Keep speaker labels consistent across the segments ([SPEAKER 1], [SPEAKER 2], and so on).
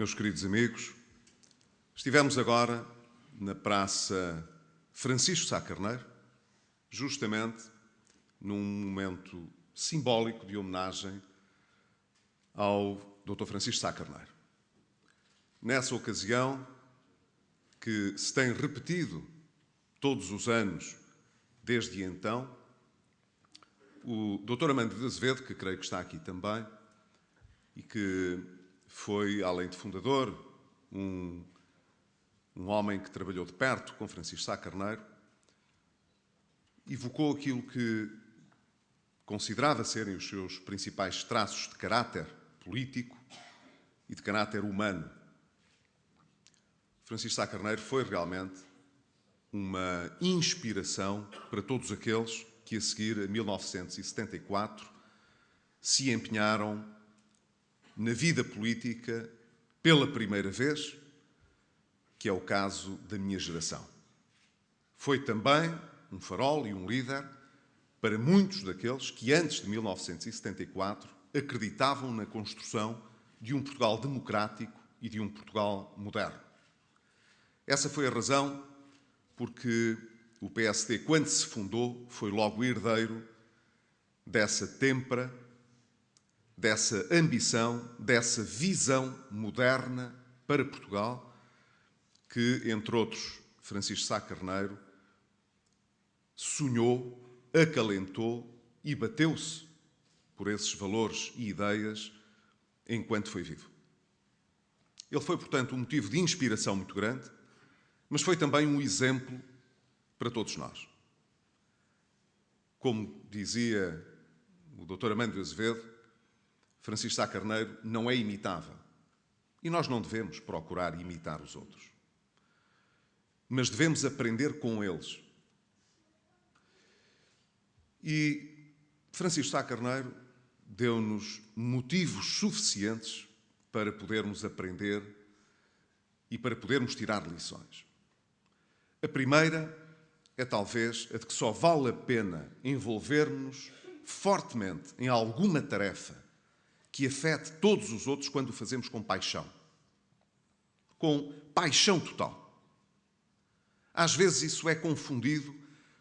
[SPEAKER 1] meus queridos amigos, estivemos agora na Praça Francisco Sá Carneiro, justamente num momento simbólico de homenagem ao Dr. Francisco Sá Carneiro. Nessa ocasião, que se tem repetido todos os anos desde então, o Dr. Armando de Azevedo, que creio que está aqui também, e que foi, além de fundador, um homem que trabalhou de perto com Francisco Sá Carneiro, evocou aquilo que considerava serem os seus principais traços de caráter político e de caráter humano. Francisco Sá Carneiro foi realmente uma inspiração para todos aqueles que, a seguir a 1974, se empenharam na vida política pela primeira vez, que é o caso da minha geração. Foi também um farol e um líder para muitos daqueles que, antes de 1974, acreditavam na construção de um Portugal democrático e de um Portugal moderno. Essa foi a razão porque o PSD, quando se fundou, foi logo herdeiro dessa têmpera, dessa ambição, dessa visão moderna para Portugal, que, entre outros, Francisco Sá Carneiro sonhou, acalentou e bateu-se por esses valores e ideias enquanto foi vivo. Ele foi, portanto, um motivo de inspiração muito grande, mas foi também um exemplo para todos nós. Como dizia o Dr. Armando de Azevedo, Francisco Sá Carneiro não é imitável. E nós não devemos procurar imitar os outros. Mas devemos aprender com eles. E Francisco Sá Carneiro deu-nos motivos suficientes para podermos aprender e para podermos tirar lições. A primeira é talvez a de que só vale a pena envolver-nos fortemente em alguma tarefa que afete todos os outros quando o fazemos com paixão. Com paixão total. Às vezes isso é confundido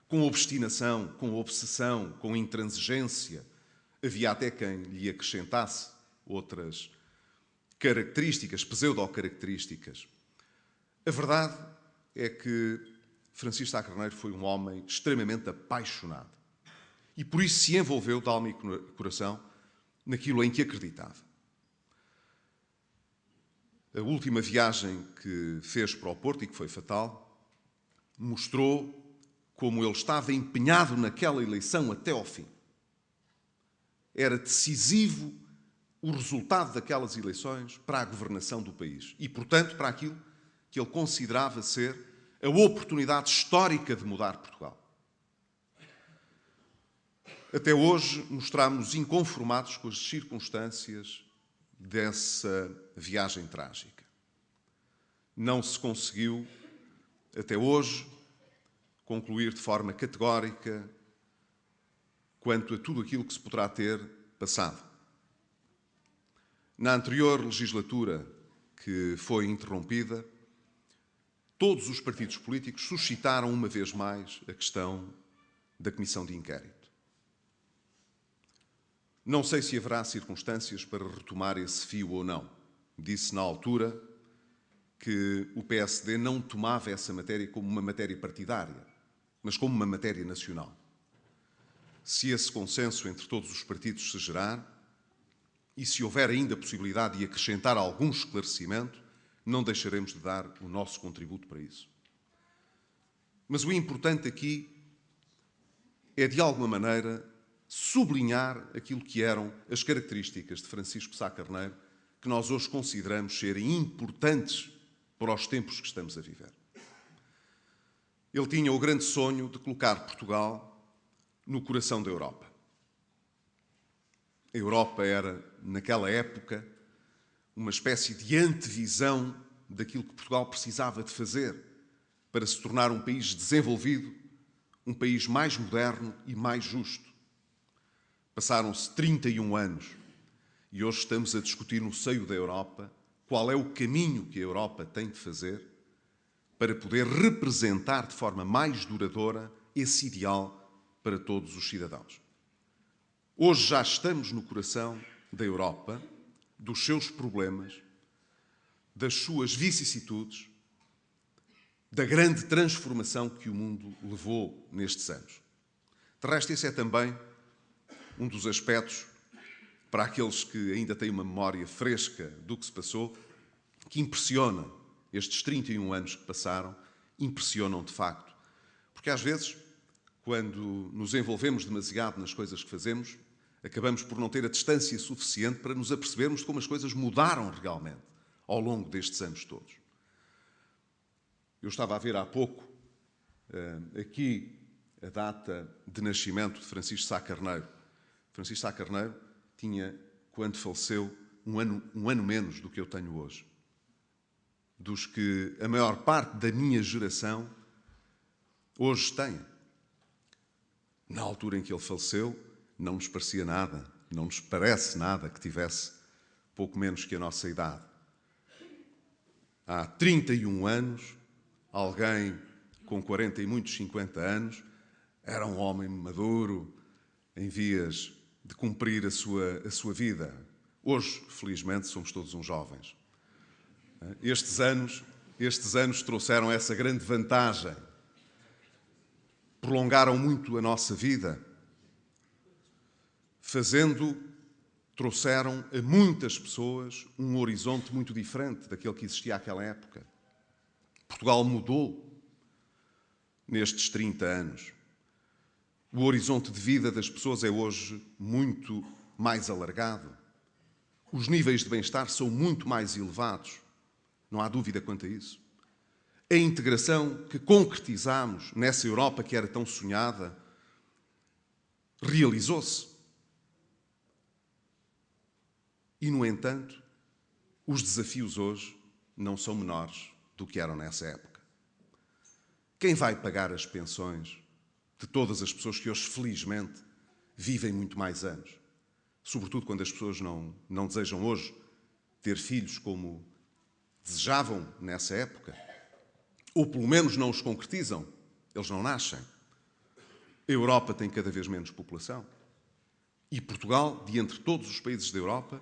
[SPEAKER 1] com obstinação, com obsessão, com intransigência. Havia até quem lhe acrescentasse outras características, pseudo-características. A verdade é que Francisco Sá Carneiro foi um homem extremamente apaixonado e por isso se envolveu de alma e coração naquilo em que acreditava. A última viagem que fez para o Porto, e que foi fatal, mostrou como ele estava empenhado naquela eleição até ao fim. Era decisivo o resultado daquelas eleições para a governação do país e, portanto, para aquilo que ele considerava ser a oportunidade histórica de mudar Portugal. Até hoje mostramos inconformados com as circunstâncias dessa viagem trágica. Não se conseguiu, até hoje, concluir de forma categórica quanto a tudo aquilo que se poderá ter passado. Na anterior legislatura, que foi interrompida, todos os partidos políticos suscitaram uma vez mais a questão da Comissão de Inquérito. Não sei se haverá circunstâncias para retomar esse fio ou não. Disse na altura que o PSD não tomava essa matéria como uma matéria partidária, mas como uma matéria nacional. Se esse consenso entre todos os partidos se gerar e se houver ainda a possibilidade de acrescentar algum esclarecimento, não deixaremos de dar o nosso contributo para isso. Mas o importante aqui é, de alguma maneira, sublinhar aquilo que eram as características de Francisco Sá Carneiro que nós hoje consideramos serem importantes para os tempos que estamos a viver. Ele tinha o grande sonho de colocar Portugal no coração da Europa. A Europa era, naquela época, uma espécie de antevisão daquilo que Portugal precisava de fazer para se tornar um país desenvolvido, um país mais moderno e mais justo. Passaram-se 31 anos e hoje estamos a discutir no seio da Europa qual é o caminho que a Europa tem de fazer para poder representar de forma mais duradoura esse ideal para todos os cidadãos. Hoje já estamos no coração da Europa, dos seus problemas, das suas vicissitudes, da grande transformação que o mundo levou nestes anos. De resto, esse é também um dos aspectos, para aqueles que ainda têm uma memória fresca do que se passou, que impressiona. Estes 31 anos que passaram impressionam de facto. Porque às vezes, quando nos envolvemos demasiado nas coisas que fazemos, acabamos por não ter a distância suficiente para nos apercebermos de como as coisas mudaram realmente ao longo destes anos todos. Eu estava a ver há pouco aqui a data de nascimento de Francisco Sá Carneiro. Francisco Sá Carneiro tinha, quando faleceu, um ano menos do que eu tenho hoje. Dos que a maior parte da minha geração hoje tem. Na altura em que ele faleceu, não nos parecia nada, não nos parece nada que tivesse pouco menos que a nossa idade. Há 31 anos, alguém com 40 e muitos 50 anos era um homem maduro, em vias de cumprir a sua vida. Hoje, felizmente, somos todos uns jovens. Estes anos trouxeram essa grande vantagem. Prolongaram muito a nossa vida. Trouxeram a muitas pessoas um horizonte muito diferente daquele que existia àquela época. Portugal mudou nestes 30 anos. O horizonte de vida das pessoas é hoje muito mais alargado. Os níveis de bem-estar são muito mais elevados. Não há dúvida quanto a isso. A integração que concretizamos nessa Europa que era tão sonhada realizou-se. E, no entanto, os desafios hoje não são menores do que eram nessa época. Quem vai pagar as pensões de todas as pessoas que hoje, felizmente, vivem muito mais anos? Sobretudo quando as pessoas não desejam hoje ter filhos como desejavam nessa época, ou pelo menos não os concretizam, eles não nascem. A Europa tem cada vez menos população e Portugal, de entre todos os países da Europa,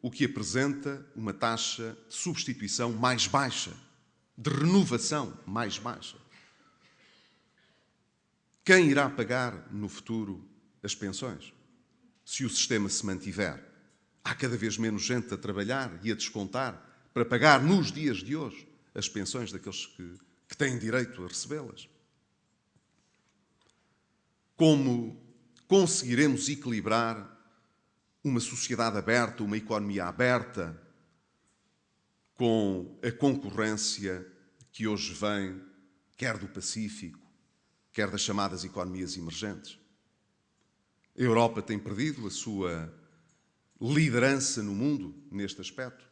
[SPEAKER 1] o que apresenta uma taxa de substituição mais baixa, de renovação mais baixa. Quem irá pagar no futuro as pensões? Se o sistema se mantiver, há cada vez menos gente a trabalhar e a descontar para pagar nos dias de hoje as pensões daqueles que têm direito a recebê-las. Como conseguiremos equilibrar uma sociedade aberta, uma economia aberta, com a concorrência que hoje vem, quer do Pacífico, quer das chamadas economias emergentes? A Europa tem perdido a sua liderança no mundo neste aspecto.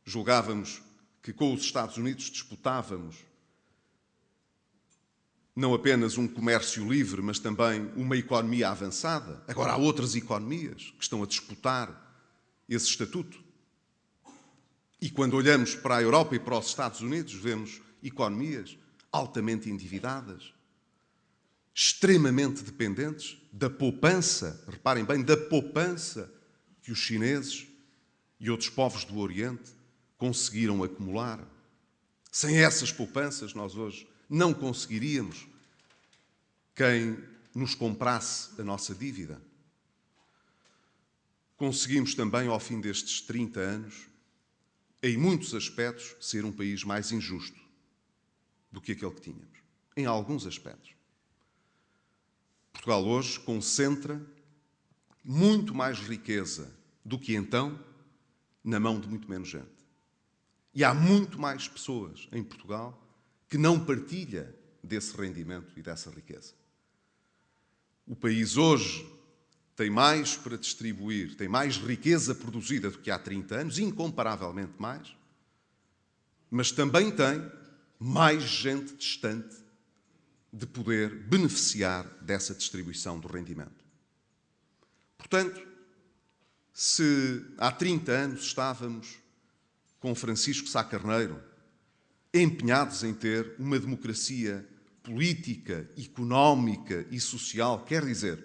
[SPEAKER 1] Julgávamos que com os Estados Unidos disputávamos não apenas um comércio livre, mas também uma economia avançada. Agora há outras economias que estão a disputar esse estatuto. E quando olhamos para a Europa e para os Estados Unidos, vemos economias altamente endividadas, extremamente dependentes da poupança, reparem bem, da poupança que os chineses e outros povos do Oriente conseguiram acumular. Sem essas poupanças, nós hoje não conseguiríamos quem nos comprasse a nossa dívida. Conseguimos também, ao fim destes 30 anos, em muitos aspectos, ser um país mais injusto do que aquele que tínhamos. Em alguns aspectos. Portugal hoje concentra muito mais riqueza do que então na mão de muito menos gente. E há muito mais pessoas em Portugal que não partilha desse rendimento e dessa riqueza. O país hoje tem mais para distribuir, tem mais riqueza produzida do que há 30 anos, incomparavelmente mais, mas também tem mais gente distante de poder beneficiar dessa distribuição do rendimento. Portanto, se há 30 anos estávamos com Francisco Sá Carneiro, empenhados em ter uma democracia política, económica e social, quer dizer,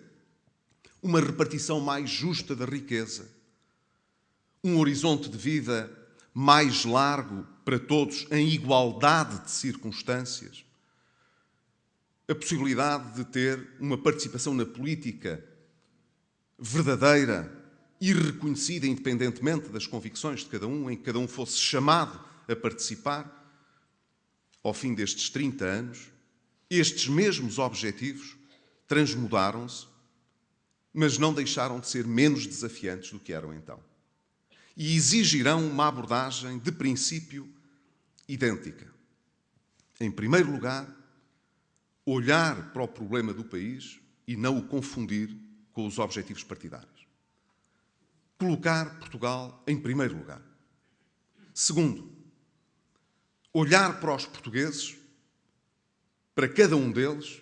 [SPEAKER 1] uma repartição mais justa da riqueza, um horizonte de vida mais largo para todos, em igualdade de circunstâncias, a possibilidade de ter uma participação na política verdadeira e reconhecida independentemente das convicções de cada um, em que cada um fosse chamado a participar. Ao fim destes 30 anos, estes mesmos objetivos transmudaram-se, mas não deixaram de ser menos desafiantes do que eram então. E exigirão uma abordagem de princípio idêntica. Em primeiro lugar, olhar para o problema do país e não o confundir com os objetivos partidários. Colocar Portugal em primeiro lugar. Segundo, olhar para os portugueses, para cada um deles,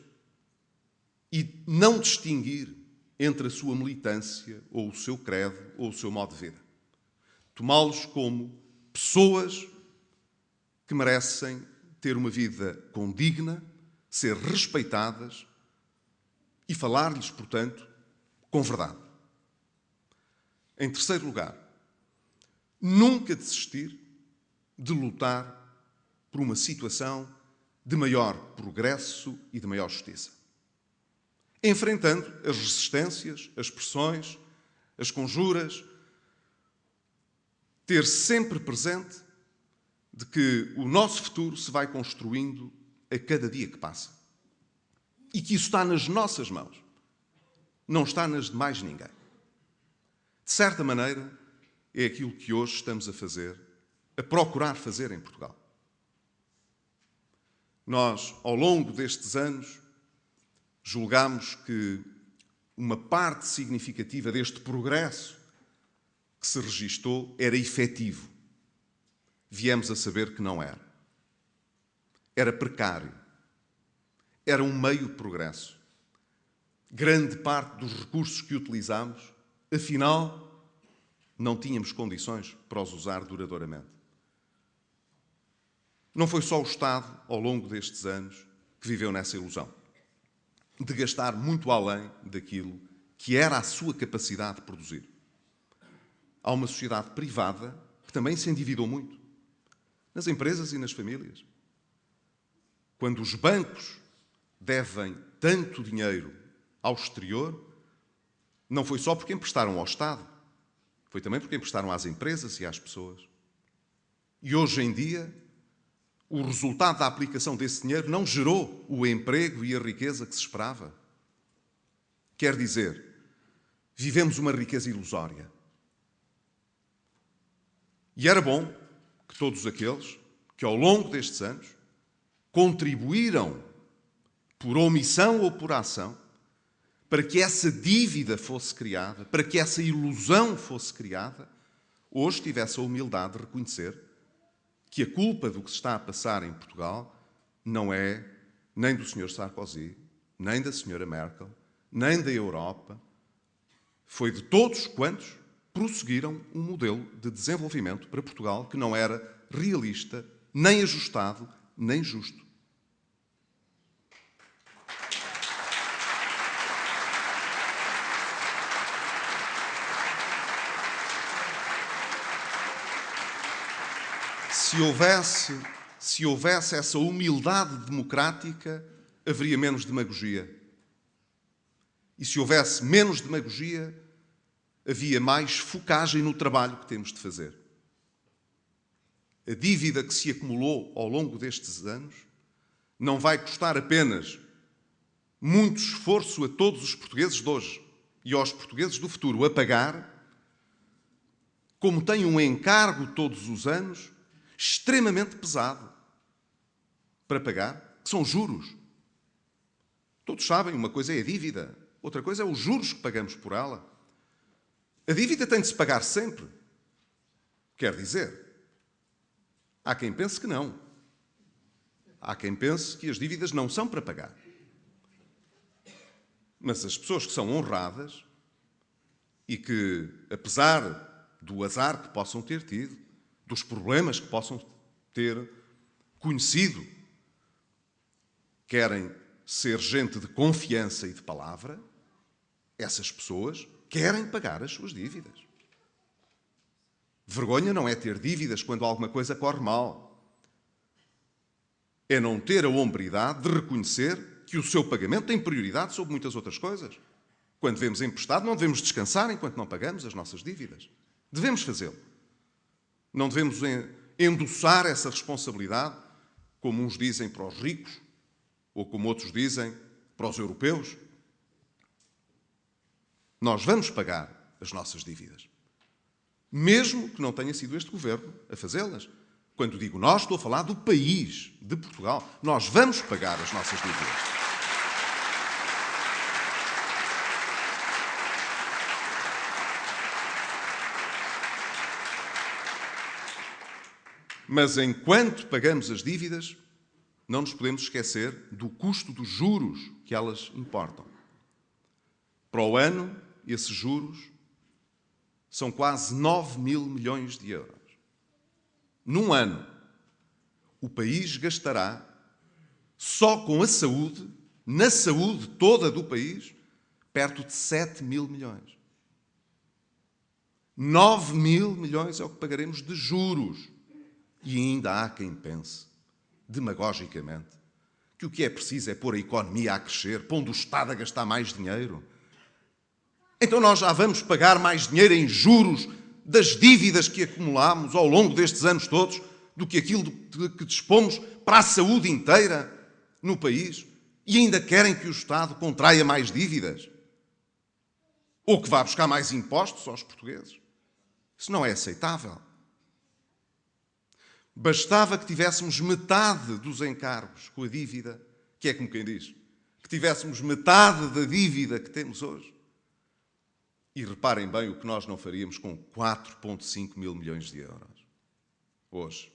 [SPEAKER 1] e não distinguir entre a sua militância, ou o seu credo, ou o seu modo de vida. Tomá-los como pessoas que merecem ter uma vida condigna, ser respeitadas e falar-lhes, portanto, com verdade. Em terceiro lugar, nunca desistir de lutar por uma situação de maior progresso e de maior justiça. Enfrentando as resistências, as pressões, as conjuras, ter sempre presente de que o nosso futuro se vai construindo a cada dia que passa. E que isso está nas nossas mãos. Não está nas de mais ninguém. De certa maneira, é aquilo que hoje estamos a fazer, a procurar fazer em Portugal. Nós, ao longo destes anos, julgámos que uma parte significativa deste progresso que se registou era efetivo. Viemos a saber que não era. Era precário. Era um meio progresso. Grande parte dos recursos que utilizámos, afinal, não tínhamos condições para os usar duradouramente. Não foi só o Estado, ao longo destes anos, que viveu nessa ilusão, de gastar muito além daquilo que era a sua capacidade de produzir. Há uma sociedade privada que também se endividou muito, nas empresas e nas famílias. Quando os bancos devem tanto dinheiro ao exterior, não foi só porque emprestaram ao Estado, foi também porque emprestaram às empresas e às pessoas. E hoje em dia, o resultado da aplicação desse dinheiro não gerou o emprego e a riqueza que se esperava. Quer dizer, vivemos uma riqueza ilusória. E era bom que todos aqueles que, ao longo destes anos, contribuíram, por omissão ou por ação, para que essa dívida fosse criada, para que essa ilusão fosse criada, hoje tivesse a humildade de reconhecer que a culpa do que se está a passar em Portugal não é nem do Sr. Sarkozy, nem da Sra. Merkel, nem da Europa, foi de todos quantos prosseguiram um modelo de desenvolvimento para Portugal que não era realista, nem ajustado, nem justo. Se houvesse essa humildade democrática, haveria menos demagogia. E se houvesse menos demagogia, havia mais focagem no trabalho que temos de fazer. A dívida que se acumulou ao longo destes anos não vai custar apenas muito esforço a todos os portugueses de hoje e aos portugueses do futuro a pagar, como tem um encargo todos os anos extremamente pesado para pagar, que são juros. Todos sabem, uma coisa é a dívida, outra coisa é os juros que pagamos por ela. A dívida tem de se pagar sempre. Quer dizer, há quem pense que não. Há quem pense que as dívidas não são para pagar. Mas as pessoas que são honradas e que, apesar do azar que possam ter tido, dos problemas que possam ter conhecido. Querem ser gente de confiança e de palavra, essas pessoas querem pagar as suas dívidas. Vergonha não é ter dívidas quando alguma coisa corre mal. É não ter a hombridade de reconhecer que o seu pagamento tem prioridade sobre muitas outras coisas. Quando devemos emprestado, não devemos descansar enquanto não pagamos as nossas dívidas. Devemos fazê-lo. Não devemos endossar essa responsabilidade, como uns dizem para os ricos, ou como outros dizem para os europeus. Nós vamos pagar as nossas dívidas, mesmo que não tenha sido este governo a fazê-las. Quando digo nós, estou a falar do país, de Portugal. Nós vamos pagar as nossas dívidas. Mas enquanto pagamos as dívidas, não nos podemos esquecer do custo dos juros que elas importam. Para o ano, esses juros são quase 9 mil milhões de euros. Num ano, o país gastará, só com a saúde, na saúde toda do país, perto de 7 mil milhões. 9 mil milhões é o que pagaremos de juros. E ainda há quem pense, demagogicamente, que o que é preciso é pôr a economia a crescer, pondo o Estado a gastar mais dinheiro. Então nós já vamos pagar mais dinheiro em juros das dívidas que acumulámos ao longo destes anos todos do que aquilo de que dispomos para a saúde inteira no país, e ainda querem que o Estado contraia mais dívidas? Ou que vá buscar mais impostos aos portugueses? Isso não é aceitável. Bastava que tivéssemos metade dos encargos com a dívida, que é como quem diz, que tivéssemos metade da dívida que temos hoje. E reparem bem o que nós não faríamos com 4,5 mil milhões de euros hoje.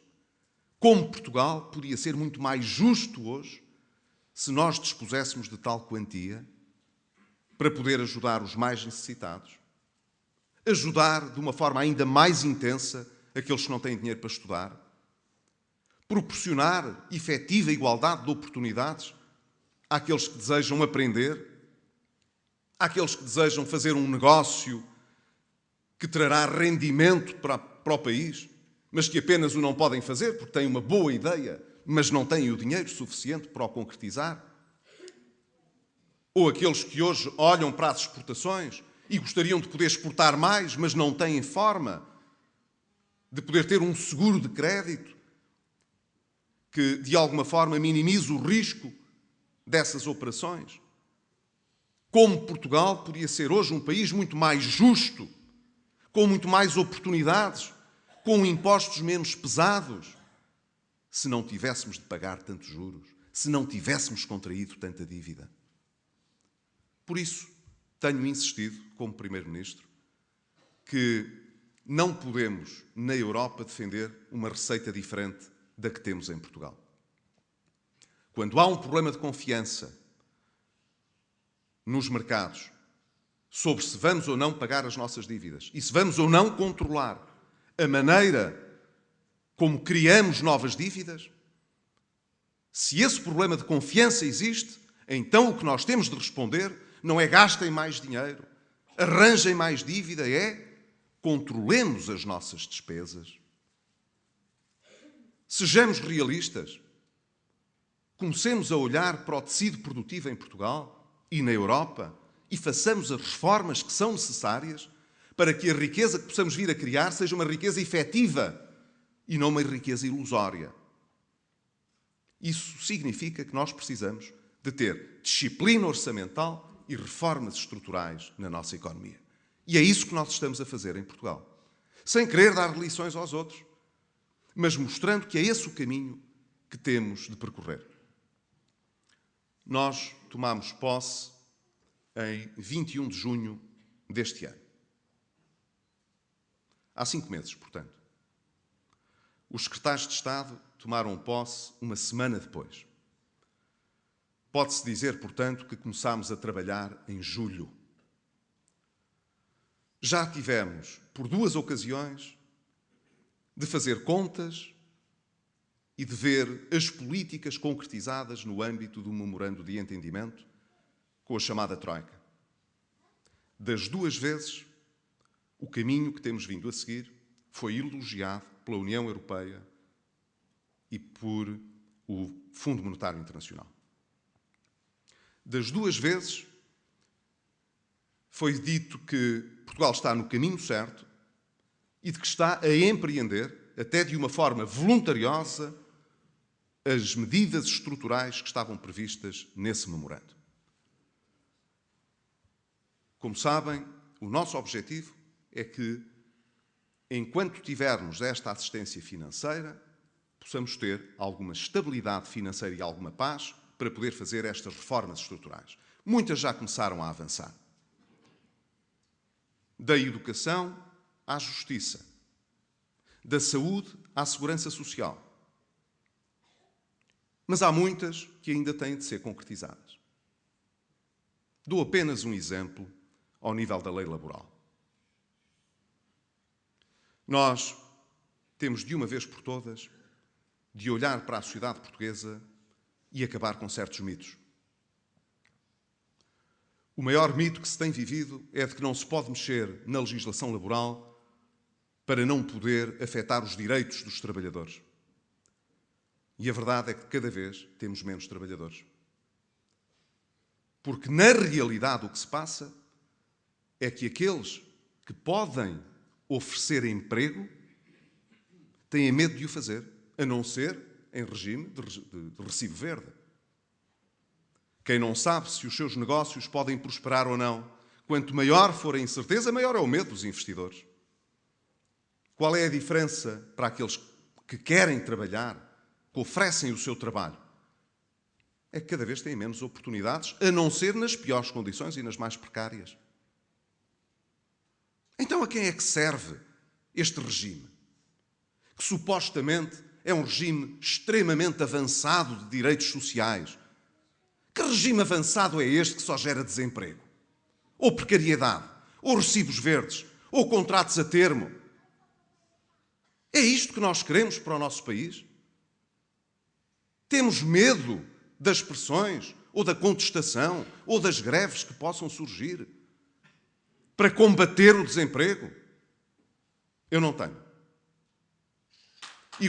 [SPEAKER 1] Como Portugal podia ser muito mais justo hoje se nós dispuséssemos de tal quantia para poder ajudar os mais necessitados, ajudar de uma forma ainda mais intensa aqueles que não têm dinheiro para estudar, proporcionar efetiva igualdade de oportunidades àqueles que desejam aprender, àqueles que desejam fazer um negócio que trará rendimento para o país, mas que apenas o não podem fazer porque têm uma boa ideia, mas não têm o dinheiro suficiente para o concretizar. Ou aqueles que hoje olham para as exportações e gostariam de poder exportar mais, mas não têm forma de poder ter um seguro de crédito que, de alguma forma, minimize o risco dessas operações. Como Portugal podia ser hoje um país muito mais justo, com muito mais oportunidades, com impostos menos pesados, se não tivéssemos de pagar tantos juros, se não tivéssemos contraído tanta dívida. Por isso, tenho insistido, como Primeiro-Ministro, que não podemos, na Europa, defender uma receita diferente da que temos em Portugal. Quando há um problema de confiança nos mercados sobre se vamos ou não pagar as nossas dívidas e se vamos ou não controlar a maneira como criamos novas dívidas, se esse problema de confiança existe, então o que nós temos de responder não é gastem mais dinheiro, arranjem mais dívida, é controlemos as nossas despesas. Sejamos realistas. Comecemos a olhar para o tecido produtivo em Portugal e na Europa e façamos as reformas que são necessárias para que a riqueza que possamos vir a criar seja uma riqueza efetiva e não uma riqueza ilusória. Isso significa que nós precisamos de ter disciplina orçamental e reformas estruturais na nossa economia. E é isso que nós estamos a fazer em Portugal. Sem querer dar lições aos outros, mas mostrando que é esse o caminho que temos de percorrer. Nós tomamos posse em 21 de junho deste ano. Há 5 meses, portanto. Os secretários de Estado tomaram posse uma semana depois. Pode-se dizer, portanto, que começámos a trabalhar em julho. Já tivemos, por 2 ocasiões, de fazer contas e de ver as políticas concretizadas no âmbito do memorando de entendimento com a chamada Troika. Das duas vezes, o caminho que temos vindo a seguir foi elogiado pela União Europeia e por o Fundo Monetário Internacional. Das duas vezes, foi dito que Portugal está no caminho certo e de que está a empreender, até de uma forma voluntariosa, as medidas estruturais que estavam previstas nesse memorando. Como sabem, o nosso objetivo é que, enquanto tivermos esta assistência financeira, possamos ter alguma estabilidade financeira e alguma paz para poder fazer estas reformas estruturais. Muitas já começaram a avançar. Da educação à justiça, da saúde à segurança social. Mas há muitas que ainda têm de ser concretizadas. Dou apenas um exemplo ao nível da lei laboral. Nós temos, de uma vez por todas, de olhar para a sociedade portuguesa e acabar com certos mitos. O maior mito que se tem vivido é de que não se pode mexer na legislação laboral para não poder afetar os direitos dos trabalhadores. E a verdade é que cada vez temos menos trabalhadores. Porque, na realidade, o que se passa é que aqueles que podem oferecer emprego têm medo de o fazer, a não ser em regime de recibo verde. Quem não sabe se os seus negócios podem prosperar ou não, quanto maior for a incerteza, maior é o medo dos investidores. Qual é a diferença para aqueles que querem trabalhar, que oferecem o seu trabalho? É que cada vez têm menos oportunidades, a não ser nas piores condições e nas mais precárias. Então a quem é que serve este regime? Que supostamente é um regime extremamente avançado de direitos sociais. Que regime avançado é este que só gera desemprego? Ou precariedade? Ou recibos verdes? Ou contratos a termo? É isto que nós queremos para o nosso país? Temos medo das pressões, ou da contestação, ou das greves que possam surgir para combater o desemprego? Eu não tenho. E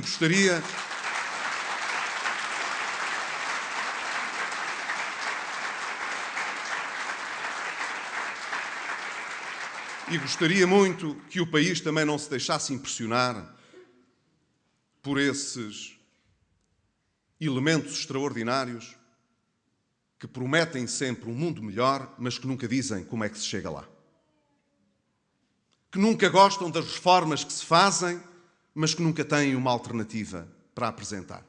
[SPEAKER 1] gostaria muito que o país também não se deixasse impressionar por esses elementos extraordinários que prometem sempre um mundo melhor, mas que nunca dizem como é que se chega lá. Que nunca gostam das reformas que se fazem, mas que nunca têm uma alternativa para apresentar.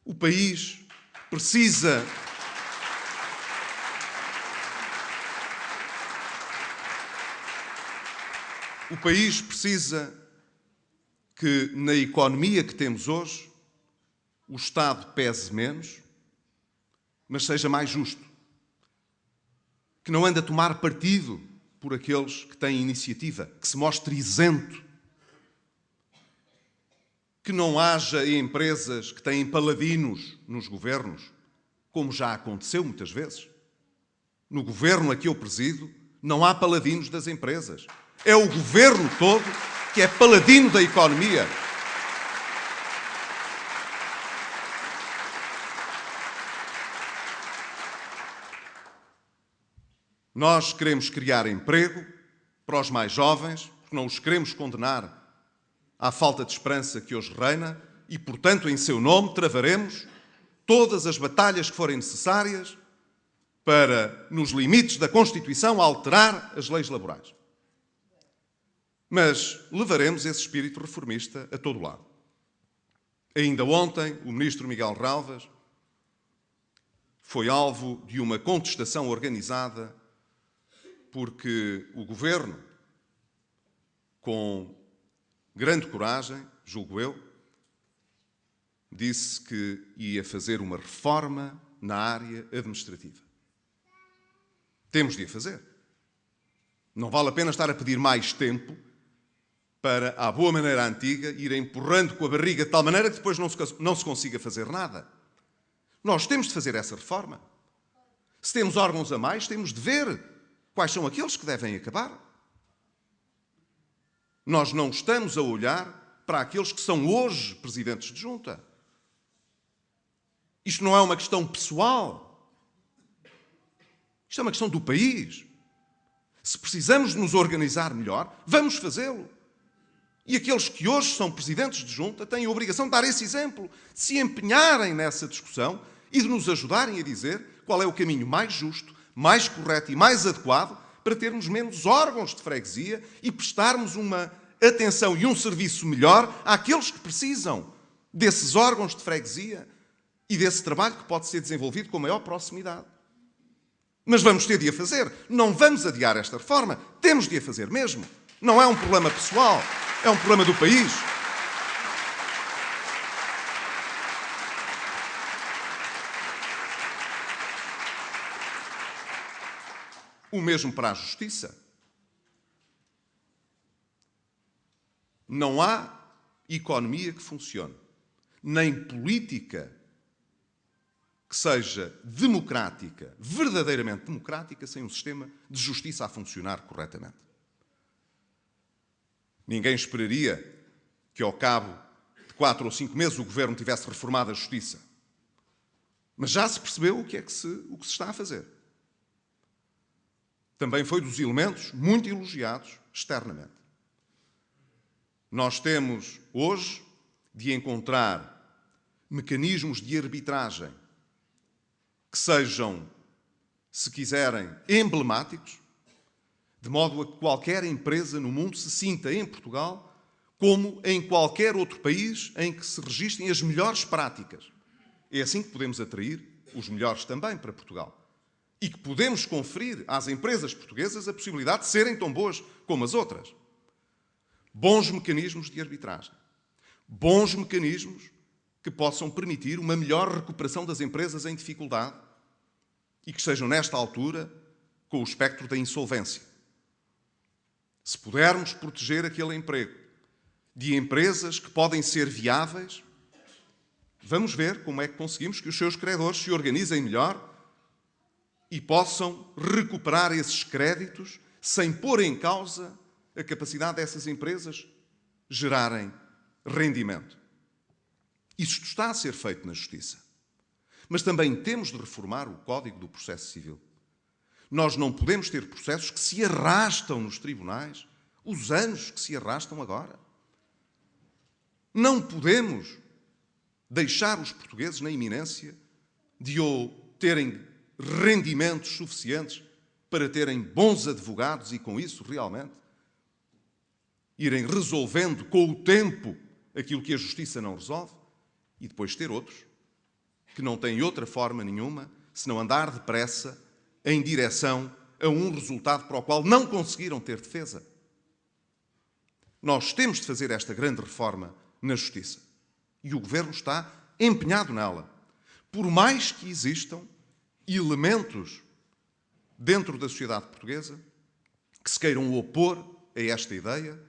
[SPEAKER 1] O país precisa que, na economia que temos hoje, o Estado pese menos, mas seja mais justo. Que não ande a tomar partido por aqueles que têm iniciativa, que se mostre isento. Que não haja empresas que têm paladinos nos governos, como já aconteceu muitas vezes. No governo a que eu presido, não há paladinos das empresas. É o governo todo que é paladino da economia. Nós queremos criar emprego para os mais jovens, porque não os queremos condenar à falta de esperança que hoje reina e, portanto, em seu nome, travaremos todas as batalhas que forem necessárias para, nos limites da Constituição, alterar as leis laborais. Mas levaremos esse espírito reformista a todo lado. Ainda ontem, o ministro Miguel Relvas foi alvo de uma contestação organizada porque o governo, com grande coragem, julgo eu, disse que ia fazer uma reforma na área administrativa. Temos de a fazer. Não vale a pena estar a pedir mais tempo para, à boa maneira antiga, ir empurrando com a barriga de tal maneira que depois não se consiga fazer nada. Nós temos de fazer essa reforma. Se temos órgãos a mais, temos de ver quais são aqueles que devem acabar. Nós não estamos a olhar para aqueles que são hoje presidentes de junta. Isto não é uma questão pessoal. Isto é uma questão do país. Se precisamos de nos organizar melhor, vamos fazê-lo. E aqueles que hoje são presidentes de junta têm a obrigação de dar esse exemplo, de se empenharem nessa discussão e de nos ajudarem a dizer qual é o caminho mais justo, mais correto e mais adequado para termos menos órgãos de freguesia e prestarmos uma atenção e um serviço melhor àqueles que precisam desses órgãos de freguesia e desse trabalho que pode ser desenvolvido com maior proximidade. Mas vamos ter de a fazer. Não vamos adiar esta reforma. Temos de a fazer mesmo. Não é um problema pessoal. É um problema do país. O mesmo para a justiça. Não há economia que funcione, nem política que seja democrática, verdadeiramente democrática, sem um sistema de justiça a funcionar corretamente. Ninguém esperaria que, ao cabo de 4 ou 5 meses, o Governo tivesse reformado a Justiça. Mas já se percebeu o que se está a fazer. Também foi dos elementos muito elogiados externamente. Nós temos, hoje, de encontrar mecanismos de arbitragem que sejam, se quiserem, emblemáticos, de modo a que qualquer empresa no mundo se sinta em Portugal como em qualquer outro país em que se registrem as melhores práticas. É assim que podemos atrair os melhores também para Portugal. E que podemos conferir às empresas portuguesas a possibilidade de serem tão boas como as outras. Bons mecanismos de arbitragem. Bons mecanismos que possam permitir uma melhor recuperação das empresas em dificuldade e que estejam, nesta altura, com o espectro da insolvência. Se pudermos proteger aquele emprego de empresas que podem ser viáveis, vamos ver como é que conseguimos que os seus credores se organizem melhor e possam recuperar esses créditos sem pôr em causa a capacidade dessas empresas gerarem rendimento. Isto está a ser feito na Justiça. Mas também temos de reformar o Código do Processo Civil. Nós não podemos ter processos que se arrastam nos tribunais, os anos que se arrastam agora. Não podemos deixar os portugueses na iminência de ou terem rendimentos suficientes para terem bons advogados e, com isso, realmente, irem resolvendo com o tempo aquilo que a Justiça não resolve e depois ter outros que não têm outra forma nenhuma senão andar depressa em direção a um resultado para o qual não conseguiram ter defesa. Nós temos de fazer esta grande reforma na Justiça. E o Governo está empenhado nela. Por mais que existam elementos dentro da sociedade portuguesa que se queiram opor a esta ideia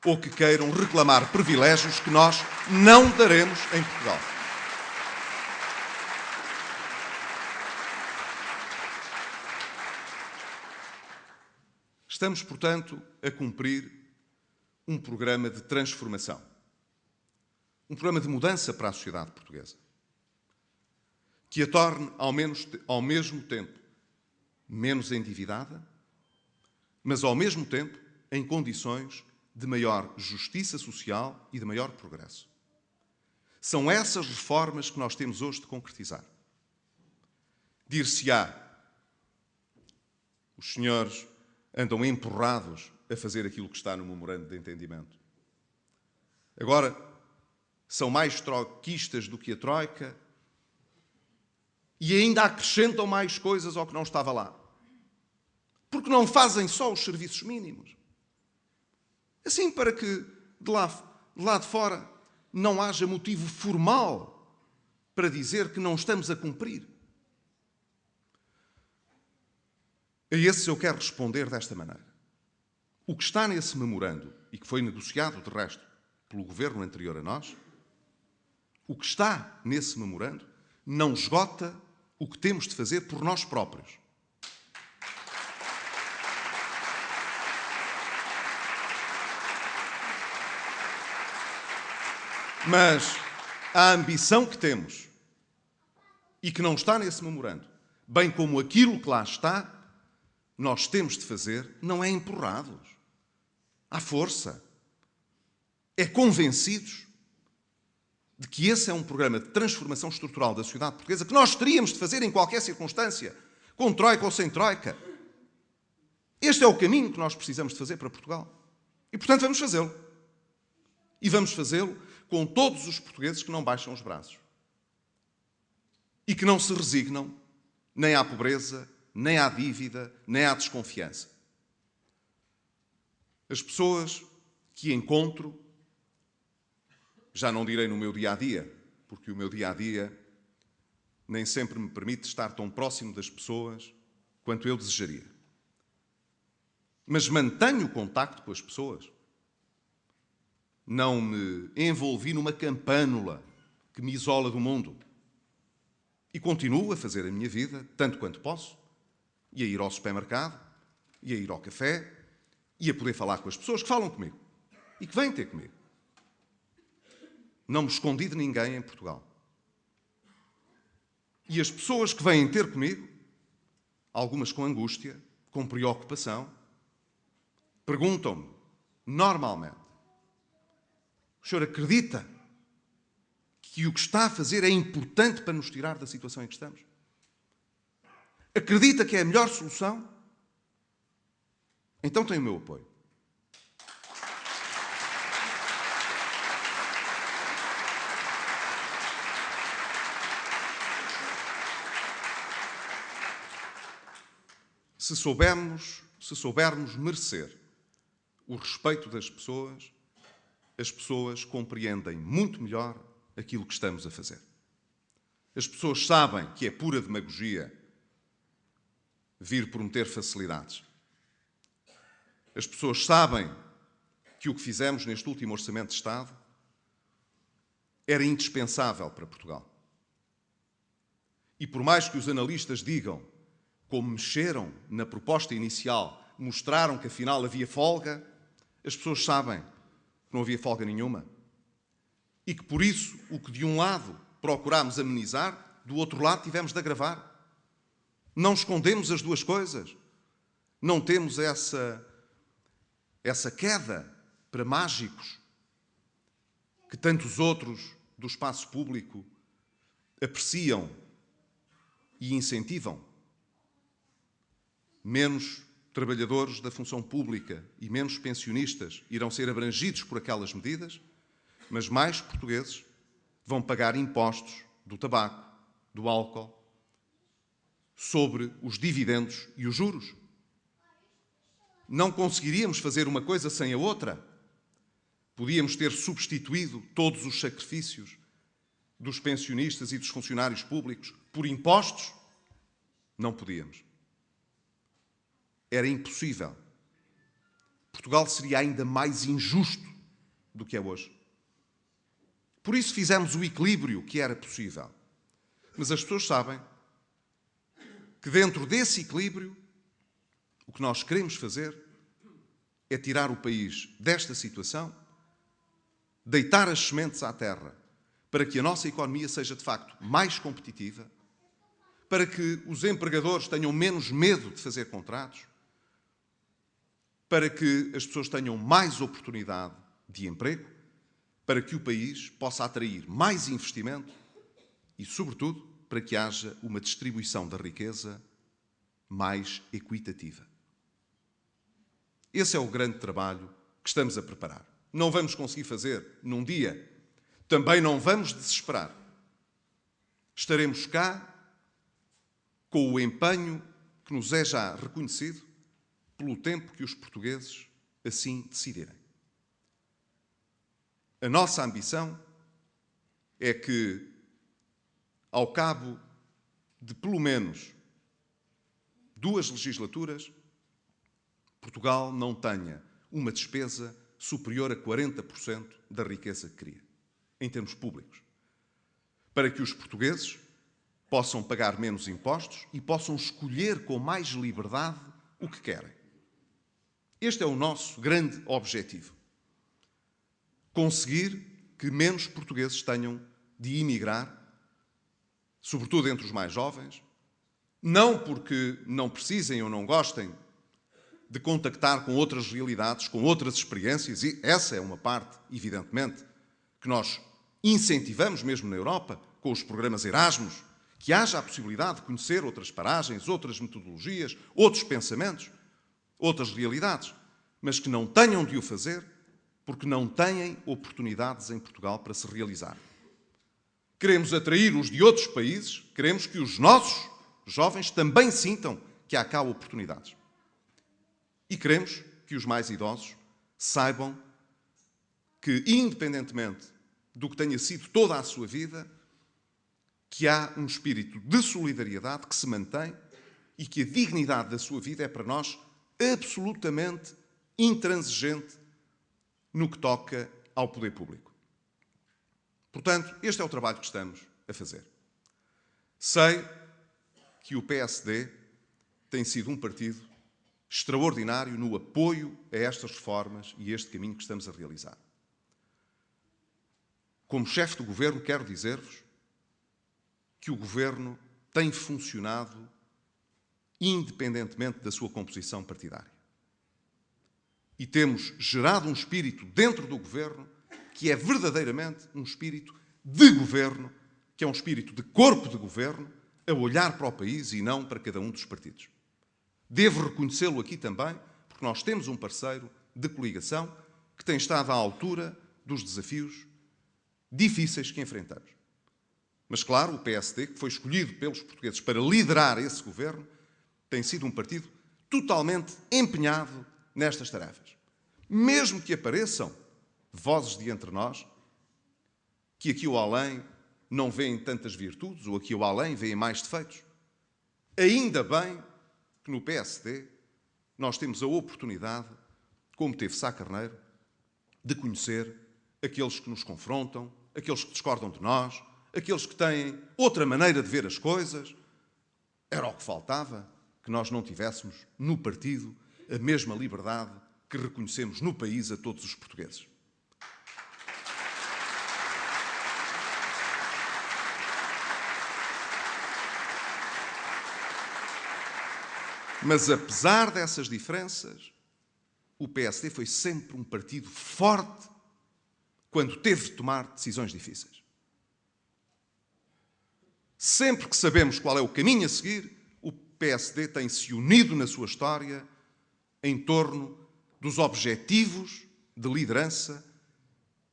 [SPEAKER 1] ou que queiram reclamar privilégios que nós não daremos em Portugal. Estamos, portanto, a cumprir um programa de transformação, um programa de mudança para a sociedade portuguesa, que a torne, ao mesmo tempo, menos endividada, mas, ao mesmo tempo, em condições de maior justiça social e de maior progresso. São essas reformas que nós temos hoje de concretizar. Dir-se-á, os senhores andam empurrados a fazer aquilo que está no memorando de entendimento. Agora, são mais troquistas do que a Troika e ainda acrescentam mais coisas ao que não estava lá. Porque não fazem só os serviços mínimos. Assim, para que de lá de fora não haja motivo formal para dizer que não estamos a cumprir. A esses eu quero responder desta maneira. O que está nesse memorando e que foi negociado, de resto, pelo governo anterior a nós, o que está nesse memorando não esgota o que temos de fazer por nós próprios. Mas a ambição que temos e que não está nesse memorando, bem como aquilo que lá está, nós temos de fazer, não é empurrados, à força. É convencidos de que esse é um programa de transformação estrutural da sociedade portuguesa que nós teríamos de fazer em qualquer circunstância, com troika ou sem troika. Este é o caminho que nós precisamos de fazer para Portugal. E, portanto, vamos fazê-lo. E vamos fazê-lo com todos os portugueses que não baixam os braços. E que não se resignam nem à pobreza, nem à dívida, nem à desconfiança. As pessoas que encontro, já não direi no meu dia-a-dia, porque o meu dia-a-dia nem sempre me permite estar tão próximo das pessoas quanto eu desejaria. Mas mantenho o contacto com as pessoas. Não me envolvi numa campânula que me isola do mundo. E continuo a fazer a minha vida, tanto quanto posso, e a ir ao supermercado, e a ir ao café, e a poder falar com as pessoas que falam comigo e que vêm ter comigo. Não me escondi de ninguém em Portugal. E as pessoas que vêm ter comigo, algumas com angústia, com preocupação, perguntam-me, normalmente, o senhor acredita que o que está a fazer é importante para nos tirar da situação em que estamos? Acredita que é a melhor solução? Então tem o meu apoio. Se soubermos merecer o respeito das pessoas, as pessoas compreendem muito melhor aquilo que estamos a fazer. As pessoas sabem que é pura demagogia vir prometer facilidades. As pessoas sabem que o que fizemos neste último Orçamento de Estado era indispensável para Portugal. E por mais que os analistas digam como mexeram na proposta inicial, mostraram que afinal havia folga, as pessoas sabem que não havia folga nenhuma. E que por isso, o que de um lado procurámos amenizar, do outro lado tivemos de agravar. Não escondemos as duas coisas. Não temos essa queda para mágicos que tantos outros do espaço público apreciam e incentivam. Menos trabalhadores da função pública e menos pensionistas irão ser abrangidos por aquelas medidas, mas mais portugueses vão pagar impostos do tabaco, do álcool, sobre os dividendos e os juros. Não conseguiríamos fazer uma coisa sem a outra. Podíamos ter substituído todos os sacrifícios dos pensionistas e dos funcionários públicos por impostos? Não podíamos. Era impossível. Portugal seria ainda mais injusto do que é hoje. Por isso fizemos o equilíbrio que era possível. Mas as pessoas sabem que dentro desse equilíbrio o que nós queremos fazer é tirar o país desta situação, deitar as sementes à terra para que a nossa economia seja de facto mais competitiva, para que os empregadores tenham menos medo de fazer contratos, para que as pessoas tenham mais oportunidade de emprego, para que o país possa atrair mais investimento e, sobretudo, para que haja uma distribuição da riqueza mais equitativa. Esse é o grande trabalho que estamos a preparar. Não vamos conseguir fazer num dia. Também não vamos desesperar. Estaremos cá com o empenho que nos é já reconhecido pelo tempo que os portugueses assim decidirem. A nossa ambição é que, ao cabo de pelo menos 2 legislaturas, Portugal não tenha uma despesa superior a 40% da riqueza que cria, em termos públicos, para que os portugueses possam pagar menos impostos e possam escolher com mais liberdade o que querem. Este é o nosso grande objetivo. Conseguir que menos portugueses tenham de emigrar, sobretudo entre os mais jovens, não porque não precisem ou não gostem de contactar com outras realidades, com outras experiências, e essa é uma parte, evidentemente, que nós incentivamos mesmo na Europa, com os programas Erasmus, que haja a possibilidade de conhecer outras paragens, outras metodologias, outros pensamentos, outras realidades, mas que não tenham de o fazer porque não têm oportunidades em Portugal para se realizar. Queremos atrair os de outros países, queremos que os nossos jovens também sintam que há cá oportunidades. E queremos que os mais idosos saibam que, independentemente do que tenha sido toda a sua vida, que há um espírito de solidariedade que se mantém e que a dignidade da sua vida é para nós absolutamente intransigente no que toca ao poder público. Portanto, este é o trabalho que estamos a fazer. Sei que o PSD tem sido um partido extraordinário no apoio a estas reformas e a este caminho que estamos a realizar. Como chefe do Governo, quero dizer-vos que o Governo tem funcionado independentemente da sua composição partidária. E temos gerado um espírito dentro do Governo que é verdadeiramente um espírito de Governo, que é um espírito de corpo de Governo, a olhar para o país e não para cada um dos partidos. Devo reconhecê-lo aqui também, porque nós temos um parceiro de coligação que tem estado à altura dos desafios difíceis que enfrentamos. Mas, claro, o PSD, que foi escolhido pelos portugueses para liderar esse governo, tem sido um partido totalmente empenhado nestas tarefas. Mesmo que apareçam vozes de entre nós, que aqui ou além não veem tantas virtudes, ou aqui ou além veem mais defeitos. Ainda bem que no PSD nós temos a oportunidade, como teve Sá Carneiro, de conhecer aqueles que nos confrontam, aqueles que discordam de nós, aqueles que têm outra maneira de ver as coisas. Era o que faltava, que nós não tivéssemos no partido a mesma liberdade que reconhecemos no país a todos os portugueses. Mas, apesar dessas diferenças, o PSD foi sempre um partido forte quando teve de tomar decisões difíceis. Sempre que sabemos qual é o caminho a seguir, o PSD tem-se unido na sua história em torno dos objetivos de liderança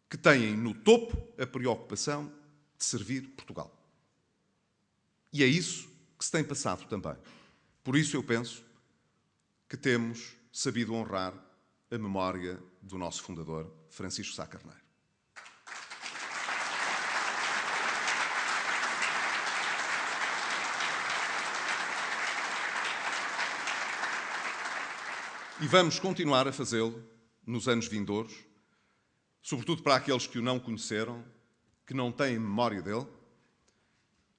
[SPEAKER 1] que têm no topo a preocupação de servir Portugal. E é isso que se tem passado também. Por isso eu penso que temos sabido honrar a memória do nosso fundador, Francisco Sá Carneiro. E vamos continuar a fazê-lo nos anos vindouros, sobretudo para aqueles que o não conheceram, que não têm memória dele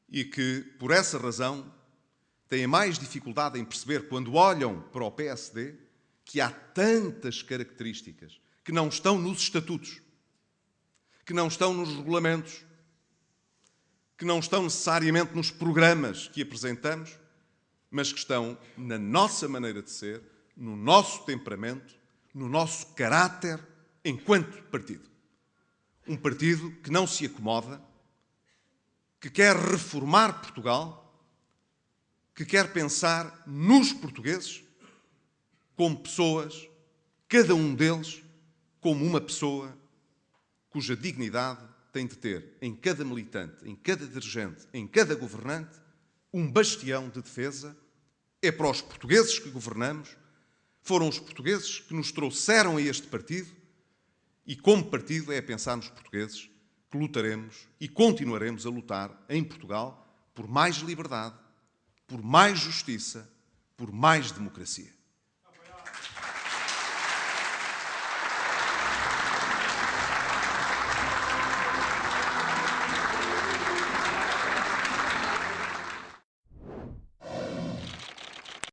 [SPEAKER 1] e que, por essa razão, têm mais dificuldade em perceber, quando olham para o PSD, que há tantas características que não estão nos estatutos, que não estão nos regulamentos, que não estão necessariamente nos programas que apresentamos, mas que estão na nossa maneira de ser, no nosso temperamento, no nosso caráter enquanto partido. Um partido que não se acomoda, que quer reformar Portugal, que quer pensar nos portugueses como pessoas, cada um deles como uma pessoa cuja dignidade tem de ter em cada militante, em cada dirigente, em cada governante, um bastião de defesa. É para os portugueses que governamos, foram os portugueses que nos trouxeram a este partido e, como partido, é a pensar nos portugueses que lutaremos e continuaremos a lutar em Portugal por mais liberdade, por mais justiça, por mais democracia.